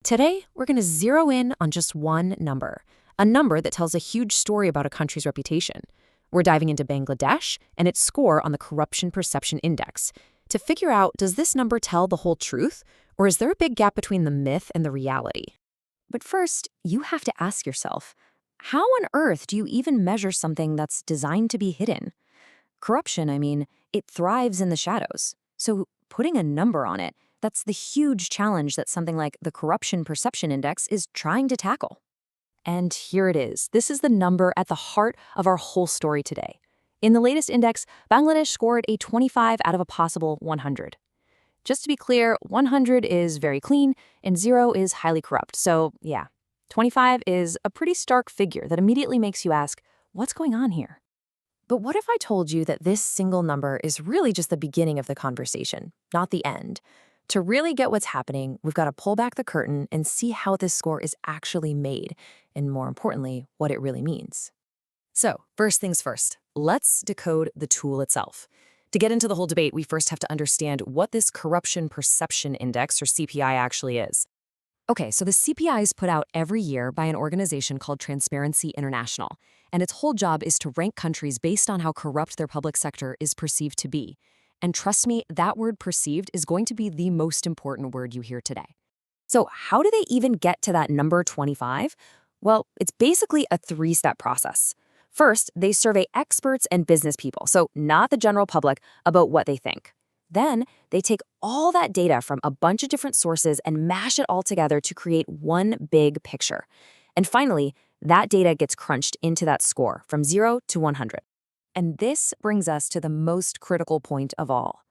Today, we're going to zero in on just one number, a number that tells a huge story about a country's reputation. We're diving into Bangladesh and its score on the Corruption Perception Index to figure out, does this number tell the whole truth, or is there a big gap between the myth and the reality? But first, you have to ask yourself, how on earth do you even measure something that's designed to be hidden? Corruption, it thrives in the shadows. So putting a number on it, that's the huge challenge that something like the Corruption Perception Index is trying to tackle. And here it is. This is the number at the heart of our whole story today. In the latest index, Bangladesh scored a 25 out of a possible 100. Just to be clear, 100 is very clean and 0 is highly corrupt. So yeah, 25 is a pretty stark figure that immediately makes you ask, what's going on here? But what if I told you that this single number is really just the beginning of the conversation, not the end? To really get what's happening, we've got to pull back the curtain and see how this score is actually made, and more importantly, what it really means. So, first things first, let's decode the tool itself. To get into the whole debate, we first have to understand what this Corruption Perception Index, or CPI, actually is. Okay, so the CPI is put out every year by an organization called Transparency International, and its whole job is to rank countries based on how corrupt their public sector is perceived to be. And trust me, that word perceived is going to be the most important word you hear today. So how do they even get to that number 25? Well, it's basically a three-step process. First, they survey experts and business people, so not the general public, about what they think. Then, they take all that data from a bunch of different sources and mash it all together to create one big picture. And finally, that data gets crunched into that score from 0 to 100. And this brings us to the most critical point of all.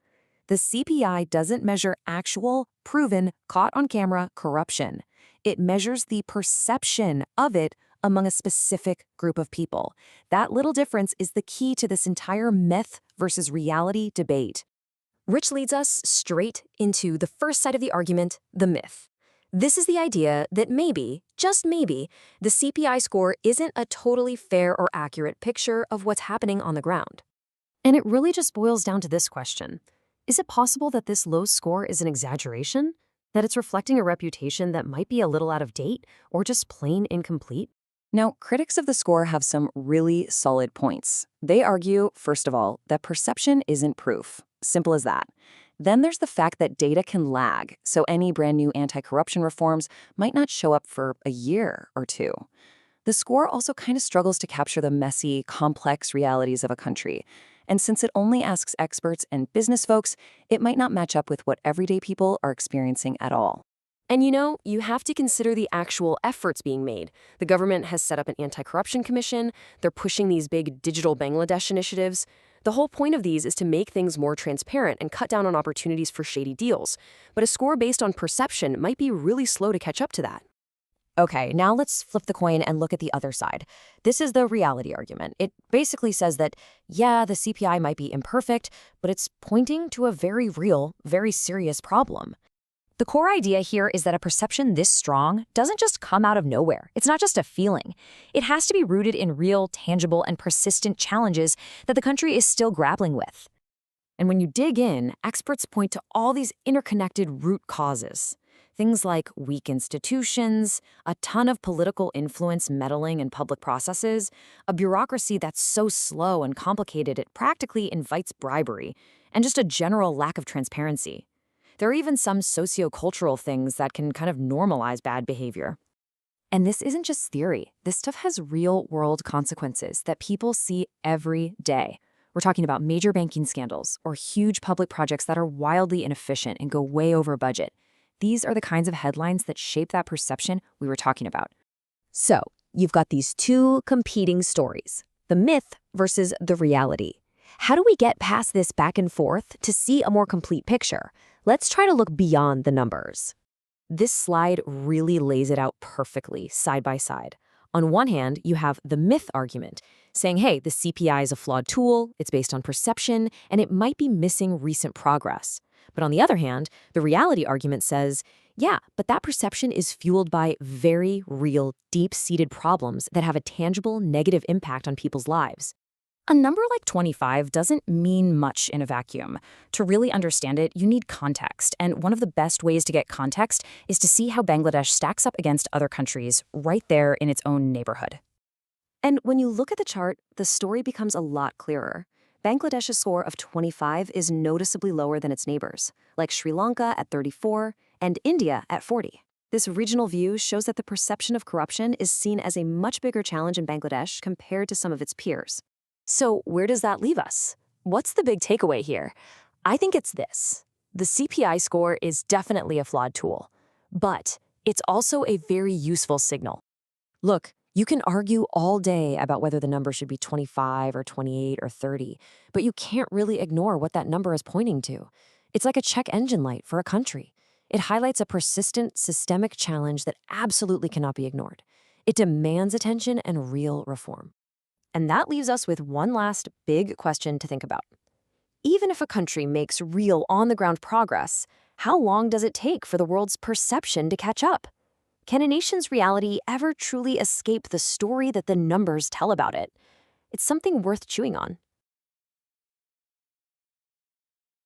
The CPI doesn't measure actual, proven, caught-on-camera corruption. It measures the perception of it among a specific group of people. That little difference is the key to this entire myth versus reality debate. Which leads us straight into the first side of the argument, the myth. This is the idea that maybe, just maybe, the CPI score isn't a totally fair or accurate picture of what's happening on the ground. And it really just boils down to this question. Is it possible that this low score is an exaggeration? That it's reflecting a reputation that might be a little out of date or just plain incomplete? Now, critics of the score have some really solid points. They argue, first of all, that perception isn't proof. Simple as that. Then there's the fact that data can lag, so any brand new anti-corruption reforms might not show up for a year or two. The score also kind of struggles to capture the messy, complex realities of a country. And since it only asks experts and business folks, it might not match up with what everyday people are experiencing at all. And you have to consider the actual efforts being made. The government has set up an anti-corruption commission. They're pushing these big digital Bangladesh initiatives. The whole point of these is to make things more transparent and cut down on opportunities for shady deals. But a score based on perception might be really slow to catch up to that. Okay, now let's flip the coin and look at the other side. This is the reality argument. It basically says that, yeah, the CPI might be imperfect, but it's pointing to a very real, very serious problem. The core idea here is that a perception this strong doesn't just come out of nowhere. It's not just a feeling. It has to be rooted in real, tangible, and persistent challenges that the country is still grappling with. And when you dig in, experts point to all these interconnected root causes. Things like weak institutions, a ton of political influence meddling in public processes, a bureaucracy that's so slow and complicated it practically invites bribery, and just a general lack of transparency. There are even some sociocultural things that can kind of normalize bad behavior. And this isn't just theory. This stuff has real-world consequences that people see every day. We're talking about major banking scandals or huge public projects that are wildly inefficient and go way over budget. These are the kinds of headlines that shape that perception we were talking about. So, you've got these two competing stories, the myth versus the reality. How do we get past this back and forth to see a more complete picture? Let's try to look beyond the numbers. This slide really lays it out perfectly, side by side. On one hand, you have the myth argument, saying, hey, the CPI is a flawed tool, it's based on perception, and it might be missing recent progress. But on the other hand, the reality argument says, yeah, but that perception is fueled by very real, deep-seated problems that have a tangible negative impact on people's lives. A number like 25 doesn't mean much in a vacuum. To really understand it, you need context, and one of the best ways to get context is to see how Bangladesh stacks up against other countries right there in its own neighborhood. And when you look at the chart, the story becomes a lot clearer. Bangladesh's score of 25 is noticeably lower than its neighbors, like Sri Lanka at 34 and India at 40. This regional view shows that the perception of corruption is seen as a much bigger challenge in Bangladesh compared to some of its peers. So, where does that leave us? What's the big takeaway here? I think it's this. The CPI score is definitely a flawed tool, but it's also a very useful signal. Look, you can argue all day about whether the number should be 25 or 28 or 30, but you can't really ignore what that number is pointing to. It's like a check engine light for a country. It highlights a persistent, systemic challenge that absolutely cannot be ignored. It demands attention and real reform. And that leaves us with one last big question to think about. Even if a country makes real on-the-ground progress, how long does it take for the world's perception to catch up? Can a nation's reality ever truly escape the story that the numbers tell about it? It's something worth chewing on.